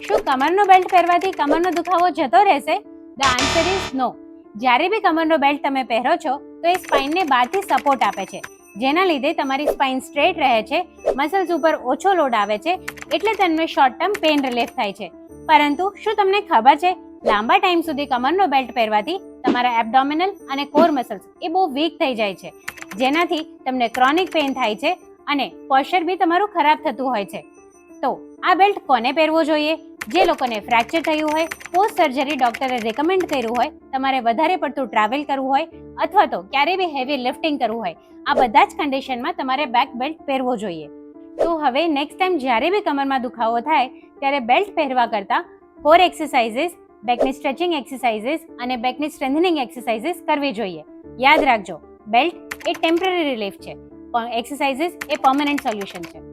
શું કમરનો બેલ્ટ પહેરવાથી કમરનો દુખાવો જતો રહેશે? The answer is no. જ્યારે બી કમરનો બેલ્ટ તમે પહેરો છો તો એ સ્પાઇનને બહારથી સપોર્ટ આપે છે, જેના લીધે તમારી સ્પાઇન સ્ટ્રેટ રહે છે, મસલ્સ ઉપર ઓછો લોડ આવે છે, એટલે તમને શોર્ટ ટર્મ પેઇન રિલીફ થાય છે. પરંતુ શું તમને ખબર છે, લાંબા ટાઈમ સુધી કમરનો બેલ્ટ પહેરવાથી તમારા એબ્ડોમિનલ અને કોર મસલ્સ એ બહુ વીક થઈ જાય છે, જેનાથી તમને ક્રોનિક પેઇન થાય છે અને પોસ્ચર બી તમારું ખરાબ થતું હોય છે. તો આ બેલ્ટ કોને પહેરવો જોઈએ? જે લોકોને ફ્રેક્ચર થયું હોય, પોસ્ટ સર્જરી ડોક્ટરે રેકમેન્ડ કર્યું હોય, તમારે વધારે પડતું ટ્રાવેલ કરવું હોય અથવા તો ક્યારેય બી હેવી લિફ્ટિંગ કરવું હોય, આ બધા જ કન્ડિશનમાં તમારે બેક બેલ્ટ પહેરવો જોઈએ. તો હવે નેક્સ્ટ ટાઈમ જ્યારે બી કમરમાં દુખાવો થાય ત્યારે બેલ્ટ પહેરવા કરતાં કોર એક્સરસાઇઝીસ, બેકની સ્ટ્રેચિંગ એક્સરસાઇઝીસ અને બેકની સ્ટ્રેન્થનિંગ એક્સરસાઇઝીસ કરવી જોઈએ. યાદ રાખજો, બેલ્ટ એ ટેમ્પરરી રિલીફ છે, એક્સરસાઇઝીસ એ પરમનન્ટ સોલ્યુશન છે.